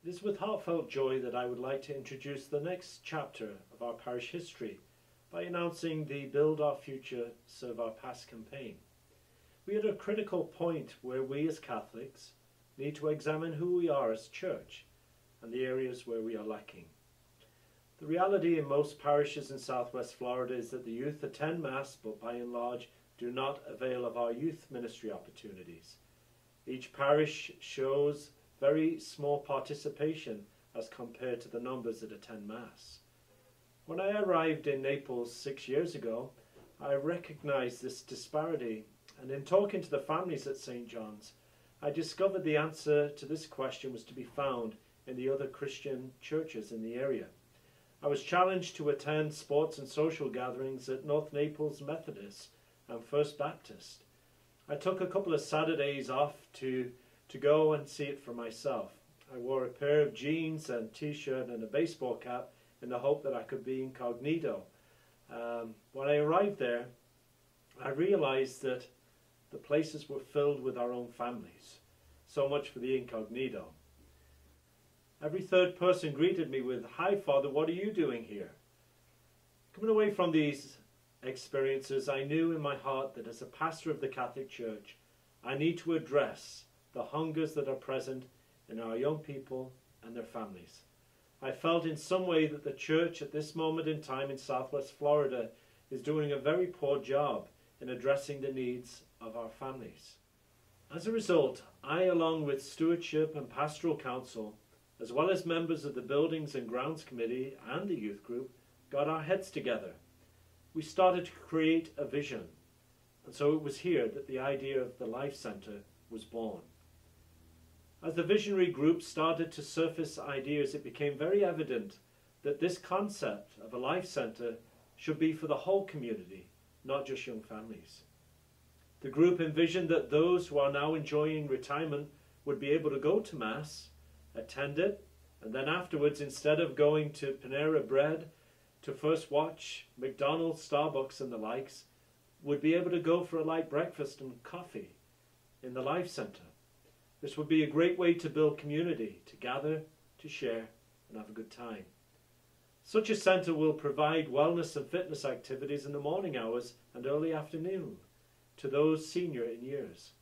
It is with heartfelt joy that I would like to introduce the next chapter of our parish history by announcing the Build Our Future, Serve Our Past campaign. We are at a critical point where we as Catholics need to examine who we are as church and the areas where we are lacking. The reality in most parishes in southwest Florida is that the youth attend Mass but by and large do not avail of our youth ministry opportunities. Each parish shows very small participation as compared to the numbers that attend Mass. When I arrived in Naples 6 years ago, I recognized this disparity, and in talking to the families at Saint John's, I discovered the answer to this question was to be found in the other Christian churches in the area. I was challenged to attend sports and social gatherings at North Naples Methodist and First Baptist. I took a couple of Saturdays off to go and see it for myself. I wore a pair of jeans and t-shirt and a baseball cap in the hope that I could be incognito. When I arrived there, I realized that the places were filled with our own families. So much for the incognito. Every third person greeted me with, "Hi, Father, what are you doing here?" Coming away from these experiences, I knew in my heart that as a pastor of the Catholic Church, I need to address the hungers that are present in our young people and their families. I felt in some way that the church at this moment in time in southwest Florida is doing a very poor job in addressing the needs of our families. As a result, I, along with Stewardship and Pastoral Council, as well as members of the Buildings and Grounds Committee and the youth group, got our heads together. We started to create a vision, and so it was here that the idea of the Life Centre was born. As the visionary group started to surface ideas, it became very evident that this concept of a life centre should be for the whole community, not just young families. The group envisioned that those who are now enjoying retirement would be able to go to Mass, attend it, and then afterwards, instead of going to Panera Bread to first watch McDonald's, Starbucks and the likes, would be able to go for a light breakfast and coffee in the Life Centre. This would be a great way to build community, to gather, to share, and have a good time. Such a centre will provide wellness and fitness activities in the morning hours and early afternoon to those senior in years.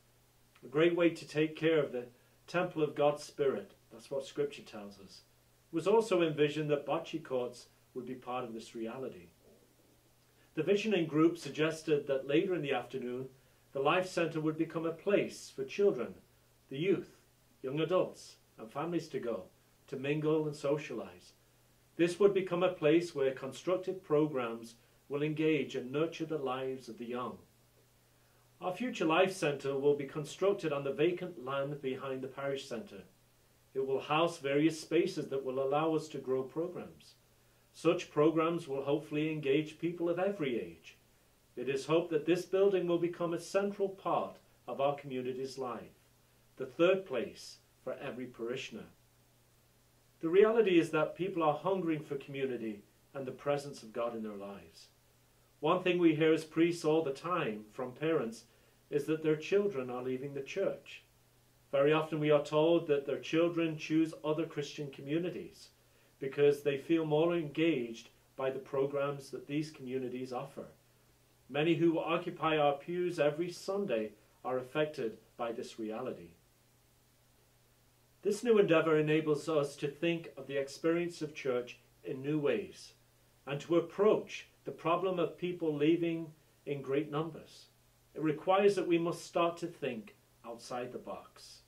A great way to take care of the temple of God's Spirit, that's what Scripture tells us. It was also envisioned that bocce courts would be part of this reality. The visioning group suggested that later in the afternoon, the Life Centre would become a place for children, the youth, young adults and families to go, to mingle and socialise. This would become a place where constructive programmes will engage and nurture the lives of the young. Our future Life Centre will be constructed on the vacant land behind the parish centre. It will house various spaces that will allow us to grow programmes. Such programmes will hopefully engage people of every age. It is hoped that this building will become a central part of our community's life, the third place for every parishioner. The reality is that people are hungering for community and the presence of God in their lives. One thing we hear as priests all the time from parents is that their children are leaving the church. Very often we are told that their children choose other Christian communities because they feel more engaged by the programs that these communities offer. Many who occupy our pews every Sunday are affected by this reality. This new endeavour enables us to think of the experience of church in new ways and to approach the problem of people leaving in great numbers. It requires that we must start to think outside the box.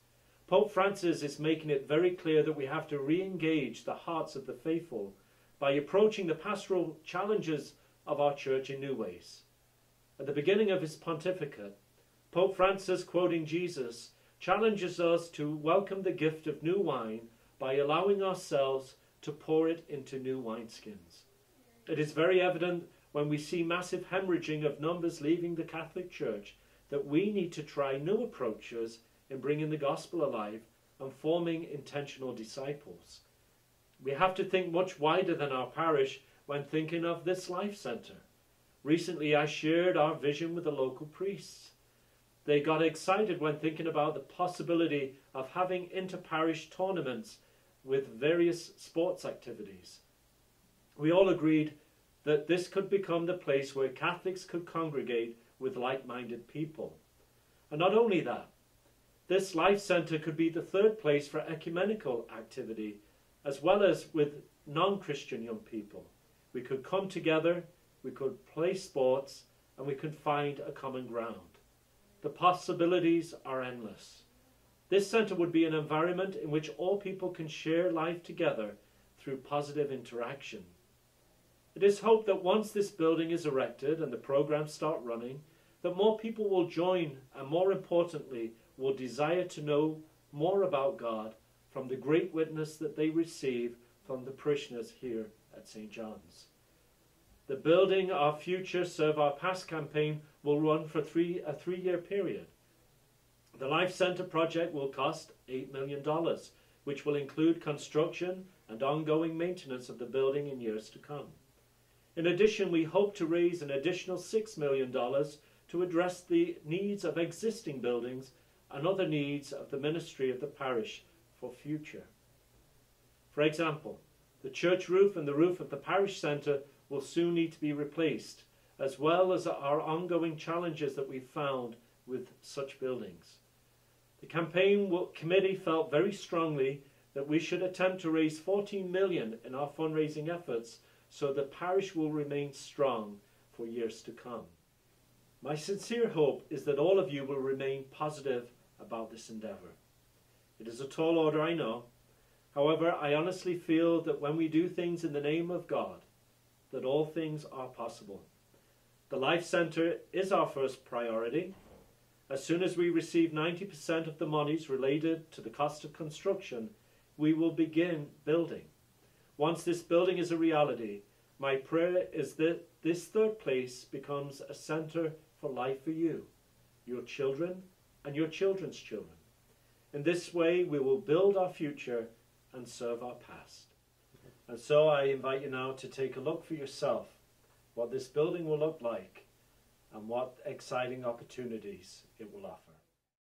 Pope Francis is making it very clear that we have to re-engage the hearts of the faithful by approaching the pastoral challenges of our church in new ways. At the beginning of his pontificate, Pope Francis, quoting Jesus, challenges us to welcome the gift of new wine by allowing ourselves to pour it into new wineskins. It is very evident when we see massive hemorrhaging of numbers leaving the Catholic Church that we need to try new approaches in bringing the gospel alive and forming intentional disciples. We have to think much wider than our parish when thinking of this Life Centre. Recently I shared our vision with the local priests. They got excited when thinking about the possibility of having inter-parish tournaments with various sports activities. We all agreed that this could become the place where Catholics could congregate with like-minded people. And not only that, this life centre could be the third place for ecumenical activity, as well as with non-Christian young people. We could come together, we could play sports, and we could find a common ground. The possibilities are endless. This centre would be an environment in which all people can share life together through positive interaction. It is hoped that once this building is erected and the programs start running, that more people will join and, more importantly, will desire to know more about God from the great witness that they receive from the parishioners here at St. John's. The Building Our Future, Serve Our Past campaign will run for a three-year period. The Life Centre project will cost $8 million, which will include construction and ongoing maintenance of the building in years to come. In addition, we hope to raise an additional $6 million to address the needs of existing buildings and other needs of the ministry of the parish for future. For example, the church roof and the roof of the parish centre will soon need to be replaced, as well as our ongoing challenges that we've found with such buildings. The campaign committee felt very strongly that we should attempt to raise $14 million in our fundraising efforts so the parish will remain strong for years to come. My sincere hope is that all of you will remain positive about this endeavour. It is a tall order, I know. However, I honestly feel that when we do things in the name of God, that all things are possible. The Life Centre is our first priority. As soon as we receive 90% of the monies related to the cost of construction, we will begin building. Once this building is a reality, my prayer is that this third place becomes a centre for life for you, your children, and your children's children. In this way, we will build our future and serve our past. And so I invite you now to take a look for yourself what this building will look like and what exciting opportunities it will offer.